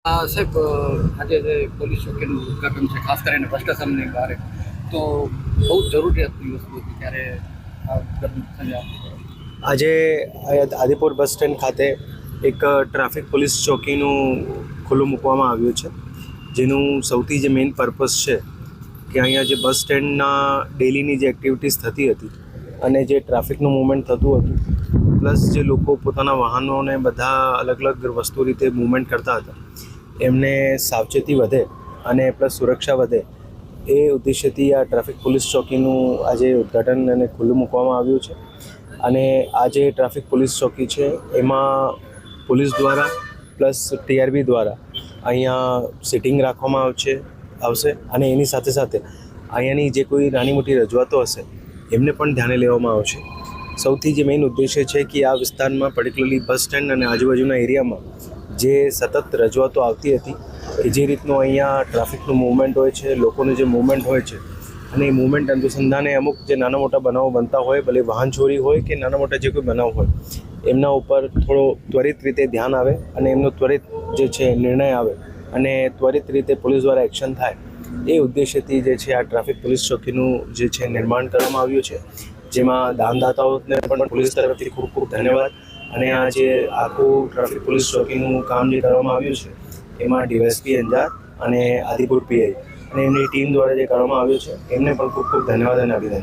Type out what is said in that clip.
સાહેબ, આજે જે પોલીસ ચોકીનું ઉદ્ઘાટન છે, ખાસ કરીને બસ સ્ટેશનની બહાર, તો બહુ જરૂરિયાતની વસ્તુ હતી ત્યારે આ ઉદ્ઘાટન થયા. આજે આદિપુર બસ સ્ટેન્ડ ખાતે એક ટ્રાફિક પોલીસ ચોકીનું ખુલ્લું મૂકવામાં આવ્યું છે, જેનું સૌથી જે મેઇન પર્પસ છે કે અહીંયા જે બસ સ્ટેન્ડના ડેલીની જે એક્ટિવિટીઝ થતી હતી અને જે ટ્રાફિકનું મૂવમેન્ટ થતું હતું, પ્લસ જે લોકો પોતાના વાહનોને બધા અલગ અલગ વસ્તુ રીતે મૂવમેન્ટ કરતા હતા, એમને સાવચેતી વધે અને પ્લસ સુરક્ષા વધે એ ઉદ્દેશ્યથી આ ટ્રાફિક પોલીસ ચોકીનું આજે ઉદ્ઘાટન અને ખુલ્લું મૂકવામાં આવ્યું છે. અને આ જે ટ્રાફિક પોલીસ ચોકી છે એમાં પોલીસ દ્વારા પ્લસ ટીઆરબી દ્વારા અહીંયા સિટિંગ રાખવામાં આવશે અને એની સાથે સાથે અહીંયાની જે કોઈ નાની મોટી રજૂઆતો હશે એમને પણ ધ્યાને લેવામાં આવશે. સૌથી જે મેઇન ઉદ્દેશ્ય છે કે આ વિસ્તારમાં પર્ટિક્યુલરલી બસ સ્ટેન્ડ અને આજુબાજુના એરિયામાં જે સતત રજૂઆતો આવતી હતી કે જે રીતનું અહીંયા ટ્રાફિકનું મૂવમેન્ટ હોય છે, લોકોનું જે મૂવમેન્ટ હોય છે અને એ મૂવમેન્ટ અનુસંધાને અમુક જે નાના મોટા બનાવો બનતા હોય, ભલે વાહન ચોરી હોય કે નાના મોટા જે કોઈ બનાવ હોય, એમના ઉપર થોડો ત્વરિત રીતે ધ્યાન આવે અને એમનો ત્વરિત જે છે નિર્ણય આવે અને ત્વરિત રીતે પોલીસ દ્વારા એક્શન થાય, એ ઉદ્દેશ્યથી જે છે આ ટ્રાફિક પોલીસ ચોકીનું જે છે નિર્માણ કરવામાં આવ્યું છે. જેમાં દાનદાતાઓને પણ પોલીસ તરફથી ખૂબ ખૂબ ધન્યવાદ. અને આ જે આખું ટ્રાફિક પોલીસ ચોકીનું કામ જે કરવામાં આવ્યું છે એમાં ડીવાયએસપી અંજાર અને આદિપુર પીઆઈ અને એમની ટીમ દ્વારા જે કરવામાં આવ્યું છે એમને પણ ખૂબ ખૂબ ધન્યવાદ અને અભિનંદન.